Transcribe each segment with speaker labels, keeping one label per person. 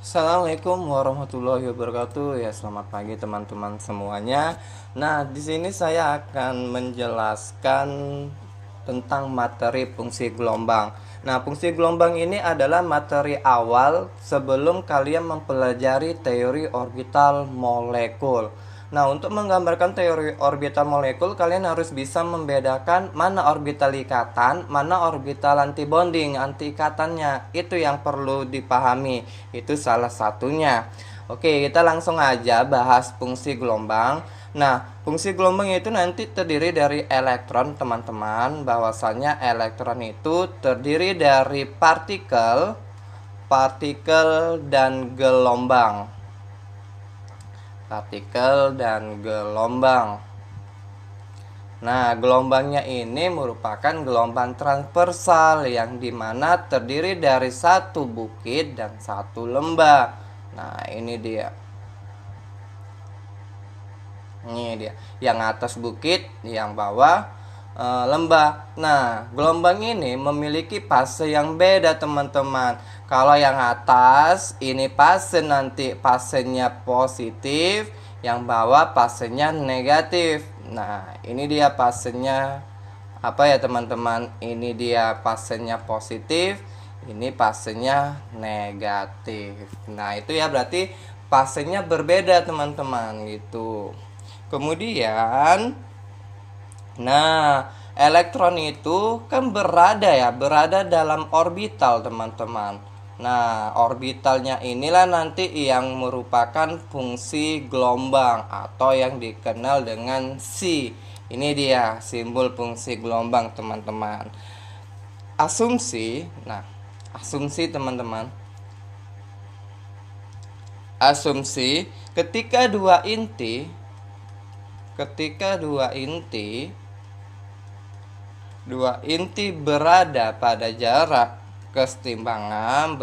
Speaker 1: Assalamualaikum warahmatullahi wabarakatuh. Ya, selamat pagi teman-teman semuanya. Nah, di sini saya akan menjelaskan tentang materi fungsi gelombang. Nah, fungsi gelombang ini adalah materi awal sebelum kalian mempelajari teori orbital molekul. Nah, untuk menggambarkan teori orbital molekul, kalian harus bisa membedakan mana orbital ikatan, mana orbital antibonding, anti ikatannya. Itu yang perlu dipahami. Itu salah satunya. Oke, kita langsung aja bahas fungsi gelombang. Nah, fungsi gelombang itu nanti terdiri dari elektron, teman-teman. Bahwasanya elektron itu terdiri dari partikel, dan gelombang. Partikel dan gelombang. Nah, gelombangnya ini merupakan gelombang transversal yang dimana terdiri dari satu bukit dan satu lembah. Nah, ini dia. Ini dia. Yang atas bukit, yang bawah lembah. Nah, gelombang ini memiliki fase yang beda, teman-teman. Kalau yang atas ini fase nanti fasenya positif, yang bawah fasenya negatif. Nah, ini dia fasenya apa ya, teman-teman? Ini dia fasenya positif, ini fasenya negatif. Nah, itu ya berarti fasenya berbeda, teman-teman, gitu. Kemudian, nah, elektron itu kan berada dalam orbital, teman-teman. Nah, orbitalnya inilah nanti yang merupakan fungsi gelombang atau yang dikenal dengan psi. Ini dia simbol fungsi gelombang, teman-teman. Asumsi teman-teman. Asumsi ketika dua inti berada pada jarak kesetimbangan,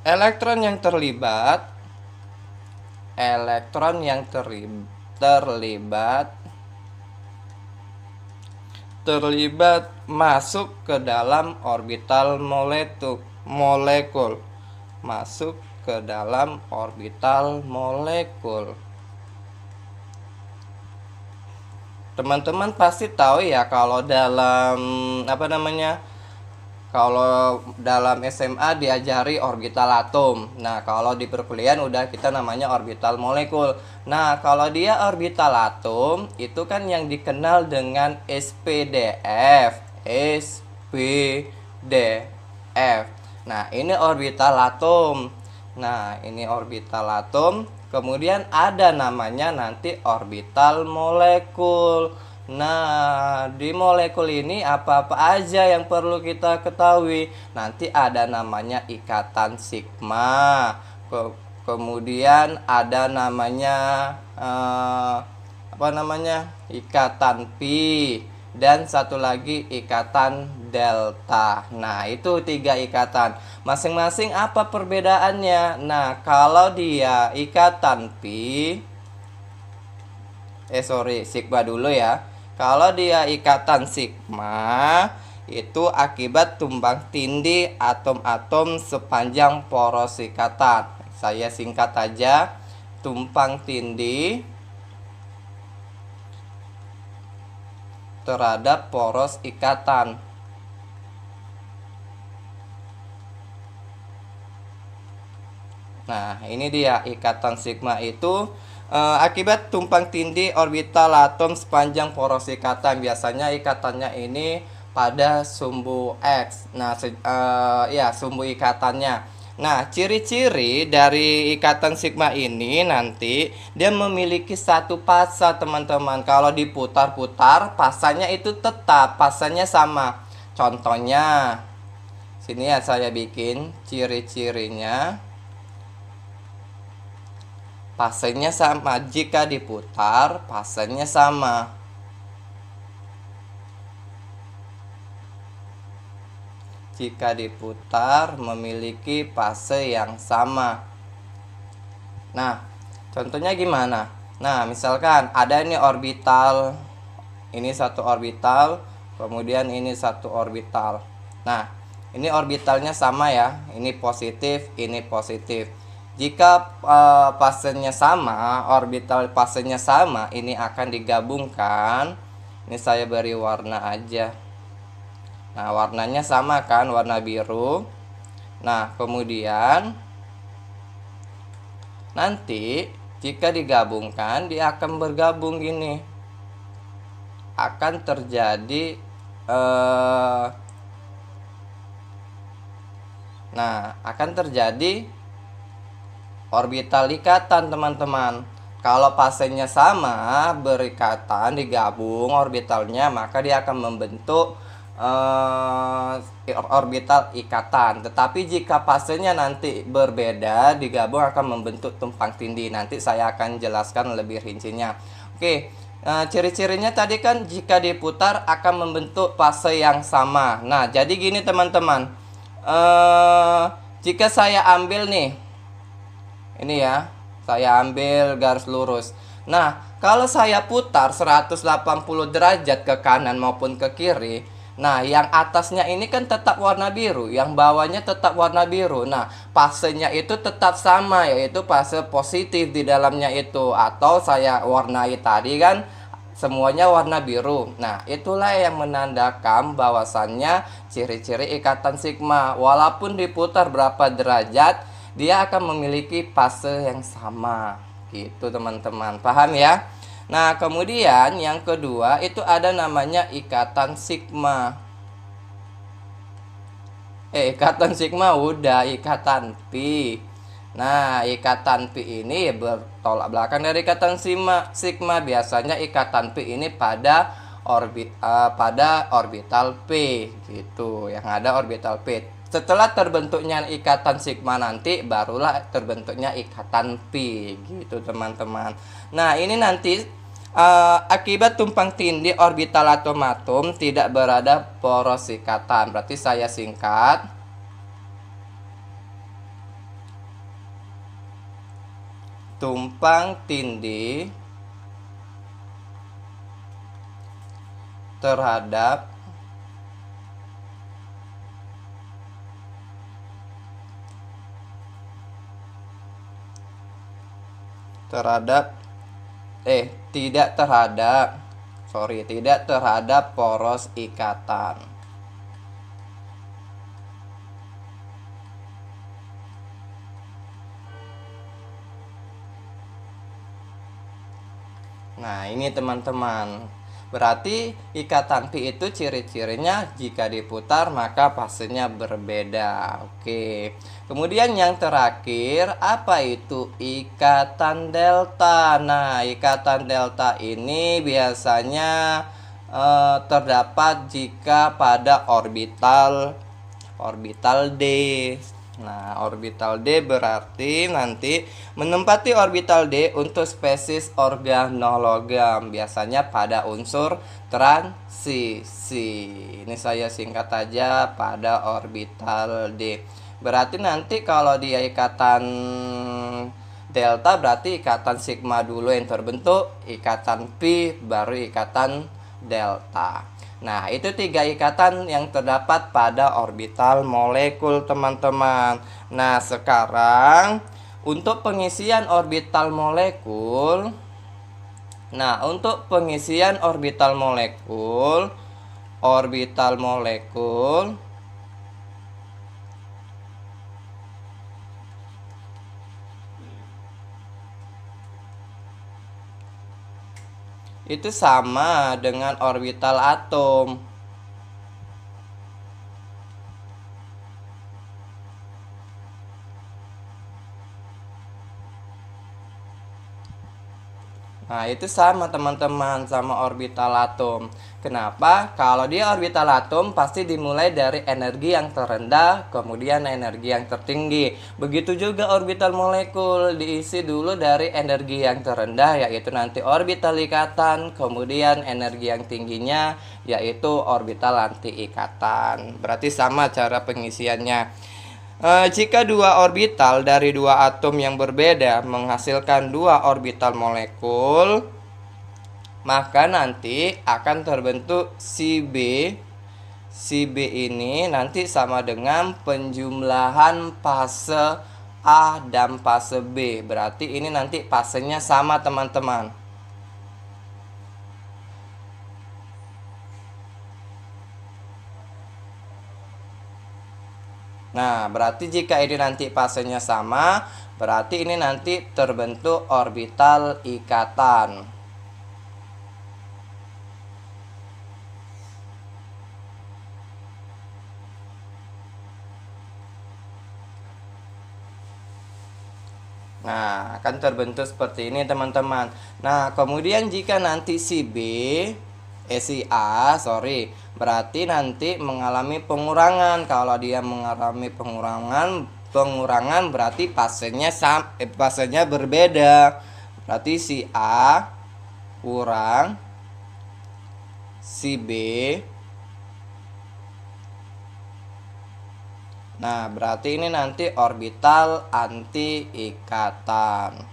Speaker 1: elektron yang terlibat masuk ke dalam orbital molekul. Masuk ke dalam orbital molekul. Teman-teman pasti tahu ya kalau dalam kalau dalam SMA diajari orbital atom. Nah, kalau di perkuliahan udah kita namanya orbital molekul. Nah, kalau dia orbital atom itu kan yang dikenal dengan SPDF. Nah, ini orbital atom. Kemudian ada namanya nanti orbital molekul. Nah, di molekul ini apa-apa aja yang perlu kita ketahui. Nanti ada namanya ikatan sigma. Kemudian ada namanya ikatan pi, dan satu lagi ikatan delta. Nah, itu 3 ikatan. Masing-masing apa perbedaannya? Nah, kalau dia ikatan pi, sigma dulu ya. Kalau dia ikatan sigma, itu akibat tumpang tindih atom-atom sepanjang poros ikatan. Saya singkat aja, tumpang tindih terhadap poros ikatan. Nah, ini dia ikatan sigma itu akibat tumpang tindih orbital atom sepanjang poros ikatan. Biasanya ikatannya ini pada sumbu X. Nah, sumbu ikatannya. Nah, ciri-ciri dari ikatan sigma ini nanti dia memiliki satu fase, teman-teman. Kalau diputar-putar, fasanya itu tetap, fasanya sama. Contohnya, sini ya saya bikin ciri-cirinya. Fasenya sama, jika diputar fasenya sama. Jika diputar memiliki fase yang sama. Nah, contohnya gimana? Nah, misalkan ada ini orbital ini satu orbital, kemudian ini satu orbital. Nah, ini orbitalnya sama ya, ini positif, ini positif. Jika fasenya sama, orbital fasenya sama, ini akan digabungkan. Ini saya beri warna aja. Nah, warnanya sama kan, warna biru. Nah, kemudian nanti jika digabungkan, dia akan bergabung gini. Akan terjadi akan terjadi orbital ikatan, teman-teman. Kalau fasenya sama, berikatan, digabung orbitalnya, maka dia akan membentuk orbital ikatan. Tetapi jika fasenya nanti berbeda, digabung akan membentuk tumpang tindih. Nanti saya akan jelaskan lebih rincinya. Oke, ciri-cirinya tadi kan jika diputar akan membentuk fase yang sama. Nah, jadi gini teman-teman, jika saya ambil nih, ini ya, saya ambil garis lurus. Nah, kalau saya putar 180 derajat ke kanan maupun ke kiri, nah yang atasnya ini kan tetap warna biru, yang bawahnya tetap warna biru. Nah, fasenya itu tetap sama, yaitu fase positif di dalamnya itu. Atau saya warnai tadi kan semuanya warna biru. Nah, itulah yang menandakan bahwasannya ciri-ciri ikatan sigma. Walaupun diputar berapa derajat, dia akan memiliki fase yang sama. Gitu teman-teman, paham ya? Nah, kemudian yang kedua itu ada namanya ikatan sigma. Ikatan sigma udah, ikatan pi. Nah, ikatan pi ini bertolak belakang dari ikatan sigma. Biasanya ikatan pi ini pada orbital p gitu, yang ada orbital p. Setelah terbentuknya ikatan sigma nanti barulah terbentuknya ikatan pi gitu teman-teman. Nah, ini nanti akibat tumpang tindih orbital atom-atom tidak berada poros ikatan. Berarti saya singkat. Tumpang tindih terhadap tidak terhadap poros ikatan. Nah, ini teman-teman. Berarti ikatan pi itu ciri-cirinya jika diputar maka fasenya berbeda. Oke. Kemudian yang terakhir, apa itu ikatan delta? Nah, ikatan delta ini biasanya terdapat jika pada orbital D. Nah, orbital D berarti nanti menempati orbital D untuk spesies organologam, biasanya pada unsur transisi. Ini saya singkat aja, pada orbital D. Berarti nanti kalau dia ikatan delta berarti ikatan sigma dulu yang terbentuk, ikatan pi baru ikatan delta. Nah, itu 3 ikatan yang terdapat pada orbital molekul, teman-teman. Nah, sekarang untuk pengisian orbital molekul. Nah, untuk pengisian orbital molekul itu sama dengan orbital atom. Nah, itu sama teman-teman, sama orbital atom. Kenapa? Kalau dia orbital atom pasti dimulai dari energi yang terendah, kemudian energi yang tertinggi. Begitu juga orbital molekul, diisi dulu dari energi yang terendah, yaitu nanti orbital ikatan, kemudian energi yang tingginya, yaitu orbital anti ikatan. Berarti sama cara pengisiannya. Jika dua orbital dari dua atom yang berbeda menghasilkan dua orbital molekul, maka nanti akan terbentuk si B. Si B ini nanti sama dengan penjumlahan fase A dan fase B. Berarti ini nanti fasenya sama teman-teman. Nah, berarti jika ini nanti fasenya sama, berarti ini nanti terbentuk orbital ikatan. Nah, akan terbentuk seperti ini teman-teman. Nah, kemudian jika nanti si A, berarti nanti mengalami pengurangan. Kalau dia mengalami pengurangan berarti fasenya berbeda. Berarti si A kurang si B. Nah, berarti ini nanti orbital anti ikatan.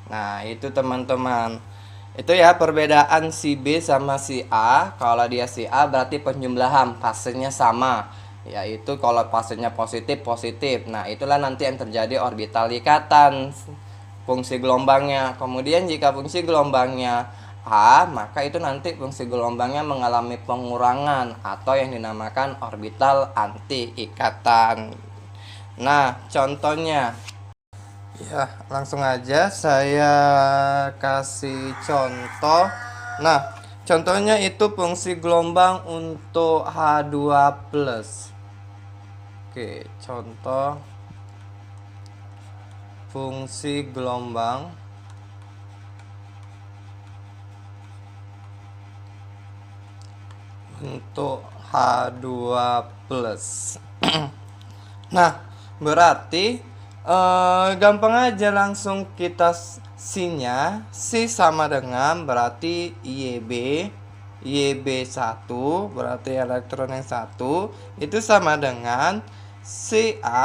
Speaker 1: Nah, itu teman-teman. Itu ya perbedaan si B sama si A. Kalau dia si A berarti penjumlahan fasenya sama, yaitu kalau fasenya positif. Nah, itulah nanti yang terjadi orbital ikatan fungsi gelombangnya. Kemudian jika fungsi gelombangnya A, maka itu nanti fungsi gelombangnya mengalami pengurangan atau yang dinamakan orbital anti ikatan. Nah, contohnya ya, langsung aja saya kasih contoh. Nah, contohnya itu fungsi gelombang untuk H2+. Oke, contoh fungsi gelombang untuk H2+. Nah, berarti gampang aja, langsung kita C-nya. C sama dengan berarti YB1 berarti elektron yang satu itu sama dengan Ca1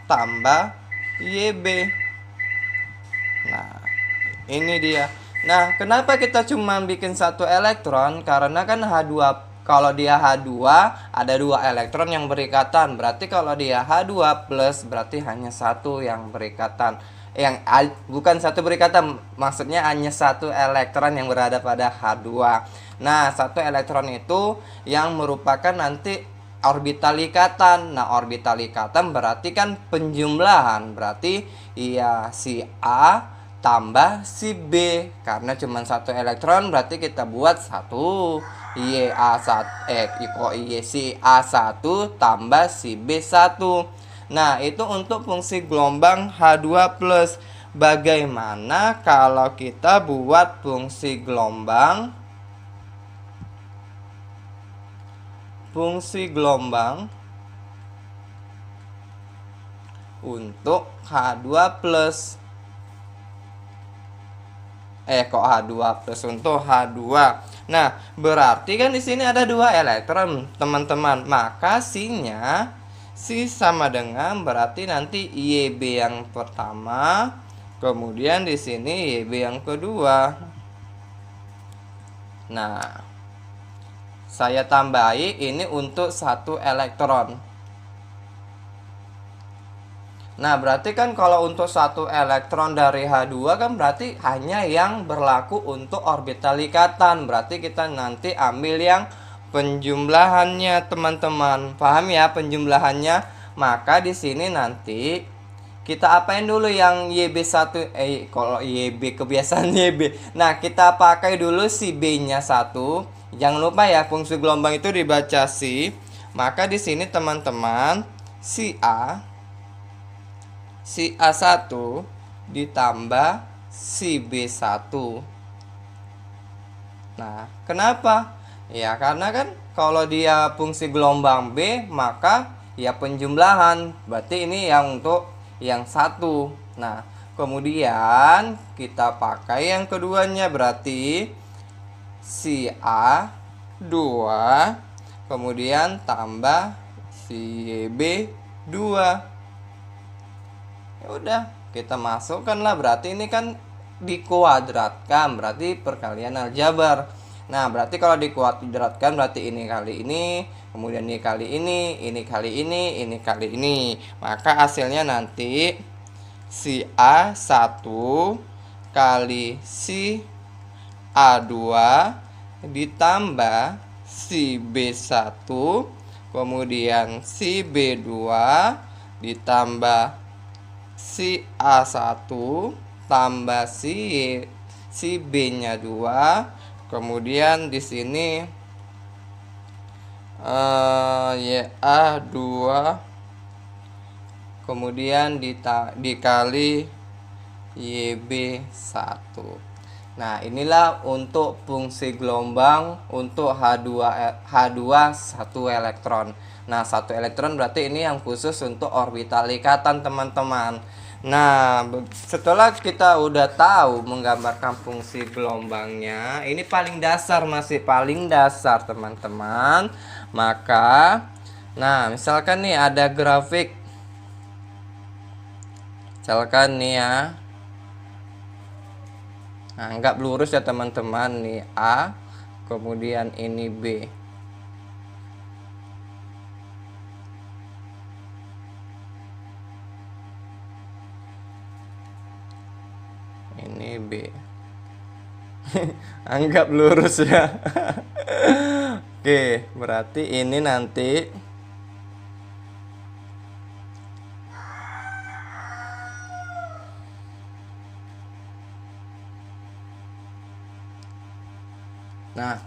Speaker 1: tambah YB. Nah, ini dia. Nah, kenapa kita cuma bikin satu elektron? Karena kan kalau dia H2 ada 2 elektron yang berikatan. Berarti kalau dia H2 plus berarti hanya satu yang berikatan. Bukan satu berikatan, maksudnya hanya satu elektron yang berada pada H2. Nah, satu elektron itu yang merupakan nanti orbital ikatan. Nah, orbital ikatan berarti kan penjumlahan. Berarti ya si A tambah si B. Karena cuma satu elektron berarti kita buat satu si A1 tambah si B1. Nah, itu untuk fungsi gelombang H2+. Bagaimana kalau kita buat fungsi gelombang untuk H2+. Kok H2 plus untuk H2. Nah, berarti kan di sini ada 2 elektron, teman-teman. Maka C sama dengan berarti nanti YB yang pertama, kemudian di sini YB yang kedua. Nah, saya tambahi ini untuk satu elektron. Nah, berarti kan kalau untuk satu elektron dari H2 kan berarti hanya yang berlaku untuk orbital ikatan. Berarti kita nanti ambil yang penjumlahannya, teman-teman. Paham ya penjumlahannya? Maka di sini nanti kita apain dulu yang YB1, kalau YB kebiasaan YB. Nah, kita pakai dulu si B-nya 1. Jangan lupa ya fungsi gelombang itu dibaca si. Maka di sini teman-teman si A1 ditambah si B1. Nah, kenapa? Ya, karena kan kalau dia fungsi gelombang B, maka ya penjumlahan. Berarti ini yang untuk yang satu. Nah, Kemudian kita pakai yang keduanya, berarti si A 2, kemudian tambah si B 2. Ya udah, kita masukkan lah, berarti ini kan dikuadratkan, berarti perkalian aljabar. Nah, berarti kalau dikuadratkan berarti ini kali ini, kemudian ini kali ini kali ini kali ini. Maka hasilnya nanti si A1 kali si A2 ditambah si B1, kemudian si B2 ditambah si A1 tambah si B-nya 2, kemudian di sini YA2, kemudian dikali YB1. Nah, inilah untuk fungsi gelombang untuk H2 1 elektron. Nah, 1 elektron berarti ini yang khusus untuk orbital ikatan, teman-teman. Nah, setelah kita udah tahu menggambarkan fungsi gelombangnya, ini paling dasar, masih paling dasar, teman-teman. Maka, nah, misalkan nih ada grafik. Misalkan nih ya. Nah, anggap lurus ya teman-teman, nih A, kemudian ini B. Ini B. Anggap lurus ya. Oke, berarti ini nanti nah,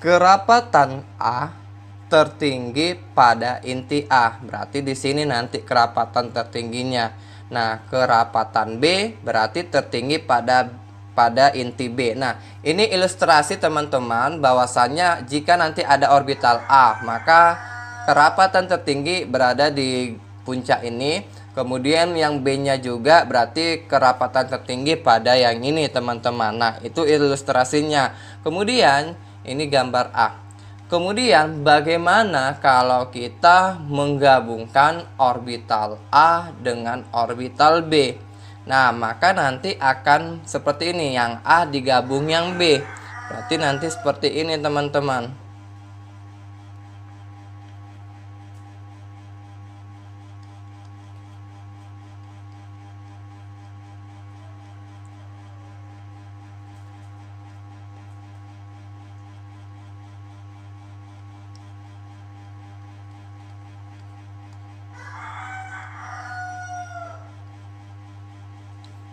Speaker 1: kerapatan A tertinggi pada inti A. Berarti di sini nanti kerapatan tertingginya. Nah, kerapatan B berarti tertinggi pada inti B. Nah, ini ilustrasi teman-teman bahwasannya jika nanti ada orbital A, maka kerapatan tertinggi berada di puncak ini. Kemudian yang B-nya juga berarti kerapatan tertinggi pada yang ini, teman-teman. Nah, itu ilustrasinya. Kemudian ini gambar A. Kemudian bagaimana kalau kita menggabungkan orbital A dengan orbital B? Nah, maka nanti akan seperti ini, yang A digabung yang B. Berarti nanti seperti ini, teman-teman.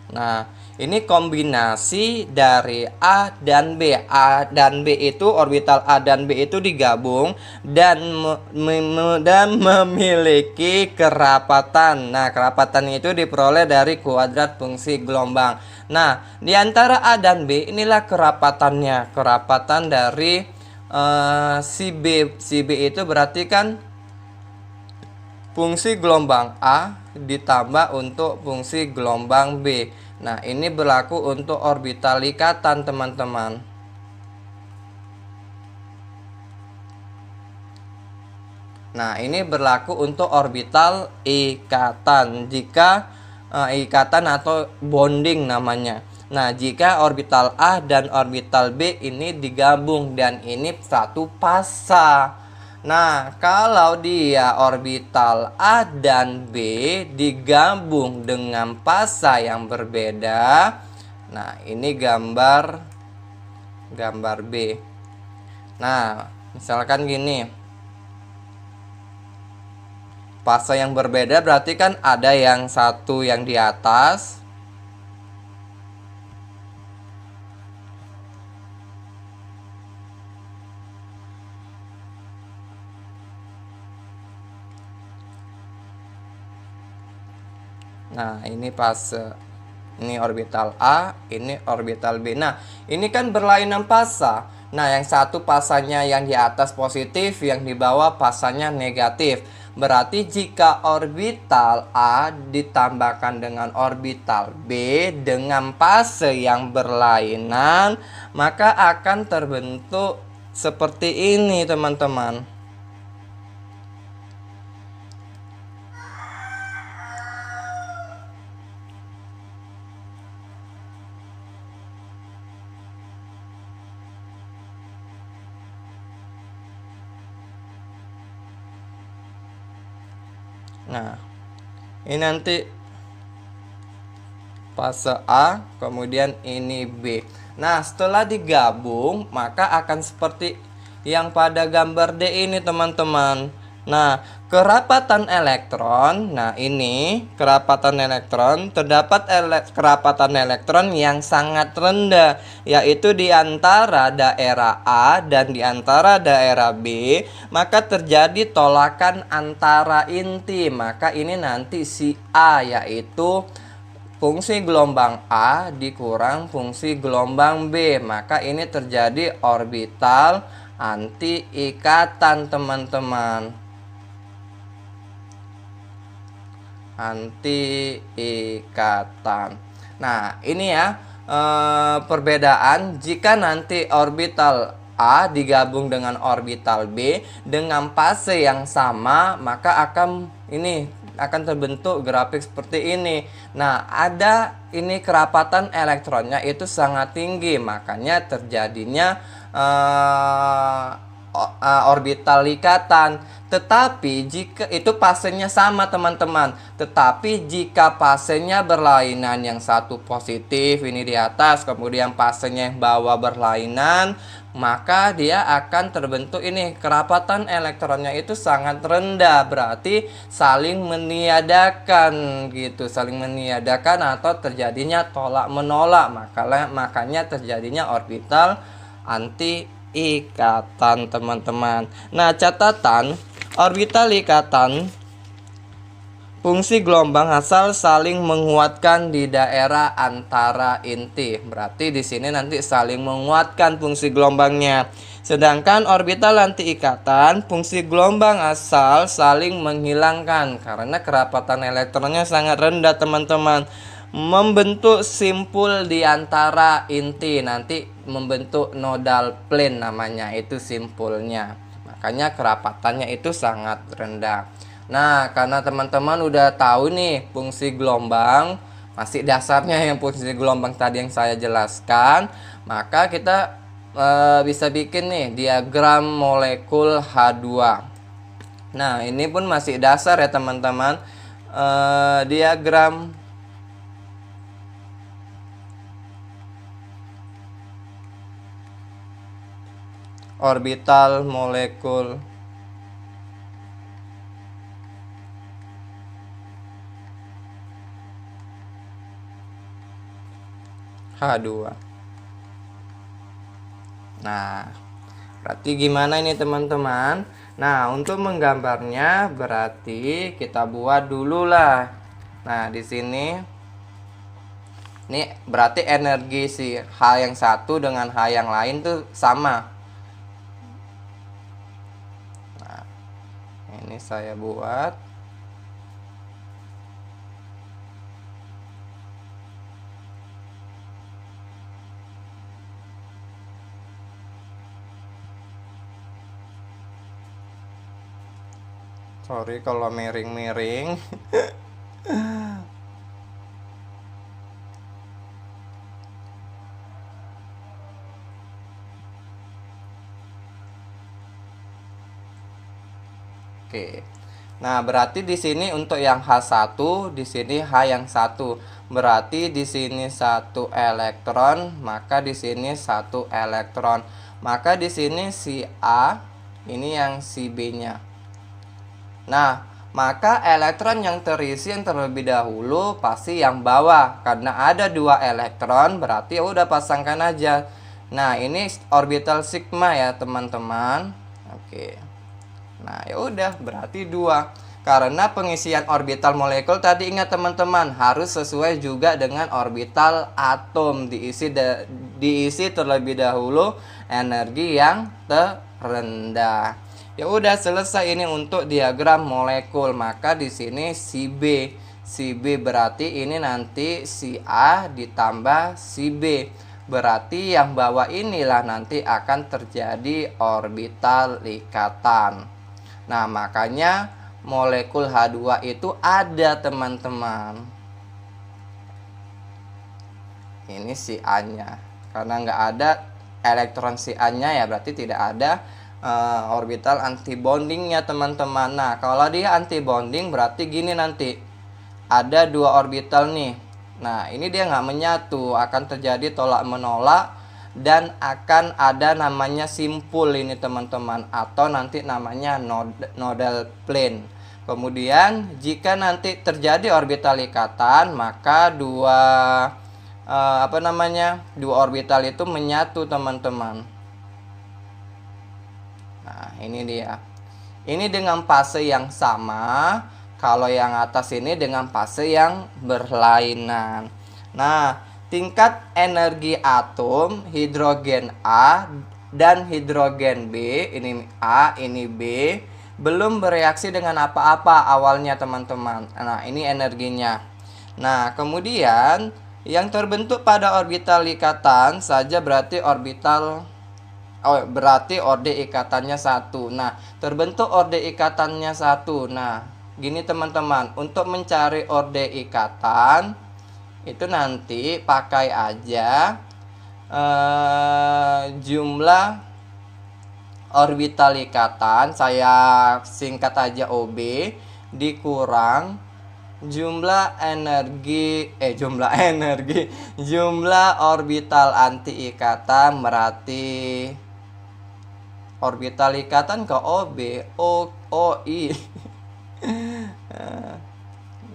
Speaker 1: Nah, ini kombinasi dari A dan B. A dan B itu, orbital A dan B itu digabung dan memiliki kerapatan. Nah, kerapatan itu diperoleh dari kuadrat fungsi gelombang. Nah, di antara A dan B inilah kerapatannya. Kerapatan dari si B. Si B itu berarti kan fungsi gelombang A ditambah untuk fungsi gelombang B. Nah, ini berlaku untuk orbital ikatan, teman-teman. Nah, ini berlaku untuk orbital ikatan. Jika ikatan atau bonding namanya. Nah, jika orbital A dan orbital B ini digabung dan ini satu fasa. Nah, kalau dia orbital A dan B digabung dengan fasa yang berbeda. Nah, ini gambar B. Nah, misalkan gini. Fasa yang berbeda berarti kan ada yang satu yang di atas. Nah, ini fase. Ini orbital A, ini orbital B. Nah, ini kan berlainan fasa. Nah, yang satu pasanya yang di atas positif, yang di bawah pasanya negatif. Berarti jika orbital A ditambahkan dengan orbital B dengan fase yang berlainan, maka akan terbentuk seperti ini, teman-teman. Nah, ini nanti fase A, kemudian ini B. Nah, setelah digabung, maka akan seperti yang pada gambar D ini, teman-teman. Nah, kerapatan elektron, nah ini kerapatan elektron, terdapat kerapatan elektron yang sangat rendah, yaitu di antara daerah A dan di antara daerah B, maka terjadi tolakan antara inti. Maka ini nanti si A, yaitu fungsi gelombang A dikurang fungsi gelombang B, maka ini terjadi orbital anti ikatan, teman-teman. Anti ikatan. Nah, ini ya perbedaan jika nanti orbital A digabung dengan orbital B dengan fase yang sama, maka akan terbentuk grafik seperti ini. Nah, ada ini kerapatan elektronnya itu sangat tinggi, makanya terjadinya orbital ikatan. Tetapi jika itu fasenya sama, teman-teman, tetapi jika fasenya berlainan, yang satu positif ini di atas, kemudian fasenya yang bawah berlainan, maka dia akan terbentuk ini kerapatan elektronnya itu sangat rendah, berarti saling meniadakan gitu, saling meniadakan atau terjadinya tolak menolak, makanya terjadinya orbital anti ikatan, teman-teman. Nah, catatan orbital ikatan fungsi gelombang asal saling menguatkan di daerah antara inti. Berarti di sini nanti saling menguatkan fungsi gelombangnya. Sedangkan orbital anti ikatan fungsi gelombang asal saling menghilangkan karena kerapatan elektronnya sangat rendah, teman-teman. Membentuk simpul di antara inti, nanti membentuk nodal plane namanya, itu simpulnya. Makanya kerapatannya itu sangat rendah. Nah, karena teman-teman udah tahu nih fungsi gelombang, masih dasarnya yang fungsi gelombang tadi yang saya jelaskan, maka kita bisa bikin nih diagram molekul H2. Nah, ini pun masih dasar ya, teman-teman. Diagram orbital molekul H2. Nah, berarti gimana ini, teman-teman? Nah, untuk menggambarnya berarti kita buat dulu lah. Nah, di sini ini berarti energi si H yang satu dengan H yang lain tuh sama. Nah, ini saya buat. Sorry kalau miring-miring. Oke. Nah, berarti di sini untuk yang H1, di sini H yang satu. Berarti di sini 1 elektron, maka di sini 1 elektron. Maka di sini si A, ini yang si B-nya. Nah, maka elektron yang terisi yang terlebih dahulu pasti yang bawah, karena ada 2 elektron, berarti ya udah pasangkan aja. Nah, ini orbital sigma ya, teman-teman. Oke. Nah, ya udah berarti 2. Karena pengisian orbital molekul tadi ingat teman-teman harus sesuai juga dengan orbital atom, diisi terlebih dahulu energi yang terendah. Ya udah selesai ini untuk diagram molekul. Maka di sini si B. Si B berarti ini nanti si A ditambah si B. Berarti yang bawah inilah nanti akan terjadi orbital ikatan. Nah, makanya molekul H2 itu ada teman-teman. Ini si A-nya. Karena nggak ada elektron si A-nya ya berarti tidak ada orbital antibondingnya teman-teman. Nah, kalau dia antibonding berarti gini nanti. Ada dua orbital nih. Nah, ini dia nggak menyatu, akan terjadi tolak menolak dan akan ada namanya simpul ini teman-teman, atau nanti namanya nodal plane. Kemudian jika nanti terjadi orbital ikatan, maka dua orbital itu menyatu teman-teman. Nah, ini dia. Ini dengan fase yang sama. Kalau yang atas ini dengan fase yang berlainan. Nah, tingkat energi atom hidrogen A dan hidrogen B, ini A, ini B, belum bereaksi dengan apa-apa awalnya teman-teman. Nah, ini energinya. Nah, kemudian yang terbentuk pada orbital ikatan saja berarti orde ikatannya 1. Nah, terbentuk orde ikatannya 1. Nah, gini teman-teman, untuk mencari orde ikatan itu nanti pakai aja jumlah orbital ikatan, saya singkat aja OB, dikurang jumlah orbital anti ikatan, berarti orbital ikatan ke OB, OI.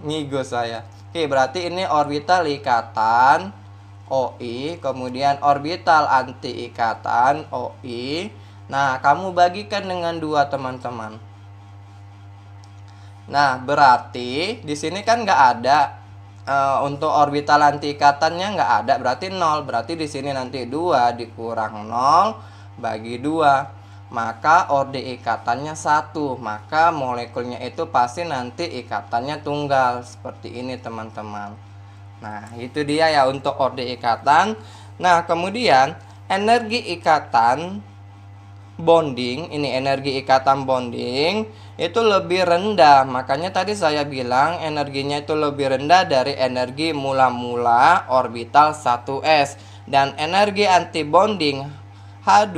Speaker 1: Ngigo saya. Oke, berarti ini orbital ikatan OI, kemudian orbital anti ikatan OI. Nah, kamu bagikan dengan 2 teman-teman. Nah, berarti di sini kan nggak ada untuk orbital anti ikatannya nggak ada, berarti 0. Berarti di sini nanti 2 dikurang 0 bagi 2. Maka orde ikatannya 1. Maka molekulnya itu pasti nanti ikatannya tunggal. Seperti ini teman-teman. Nah, itu dia ya untuk orde ikatan. Nah, kemudian energi ikatan bonding, ini energi ikatan bonding itu lebih rendah. Makanya tadi saya bilang energinya itu lebih rendah dari energi mula-mula orbital 1s. Dan energi antibonding H2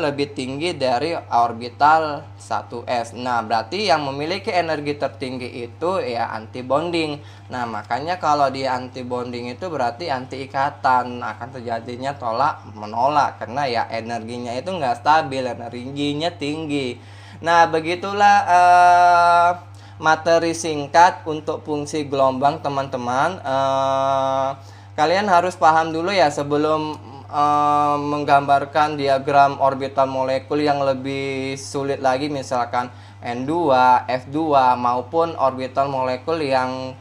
Speaker 1: lebih tinggi dari orbital 1s. Nah, berarti yang memiliki energi tertinggi itu ya antibonding. Nah, makanya kalau dia antibonding itu berarti anti ikatan, akan terjadinya tolak menolak karena ya energinya itu nggak stabil, energinya tinggi. Nah, begitulah materi singkat untuk fungsi gelombang teman-teman. Kalian harus paham dulu ya sebelum menggambarkan diagram orbital molekul yang lebih sulit lagi, misalkan N2, F2 maupun orbital molekul yang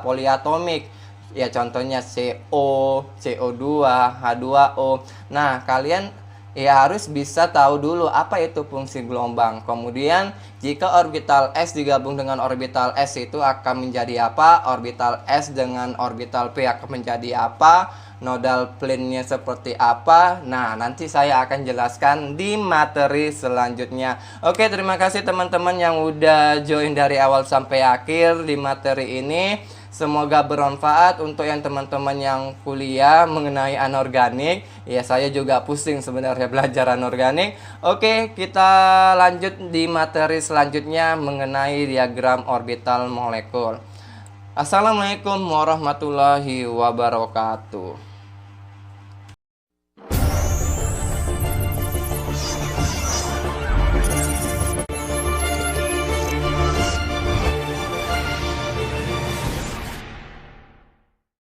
Speaker 1: poliatomik. Ya contohnya CO, CO2, H2O. Nah, kalian ya harus bisa tahu dulu apa itu fungsi gelombang. Kemudian jika orbital S digabung dengan orbital S itu akan menjadi apa? Orbital S dengan orbital P akan menjadi apa? Nodal plane-nya seperti apa? Nah, nanti saya akan jelaskan di materi selanjutnya. Oke, terima kasih teman-teman yang udah join dari awal sampai akhir di materi ini. Semoga bermanfaat untuk yang teman-teman yang kuliah mengenai anorganik. Ya, saya juga pusing sebenarnya belajar anorganik. Oke, kita lanjut di materi selanjutnya mengenai diagram orbital molekul. Assalamualaikum warahmatullahi wabarakatuh.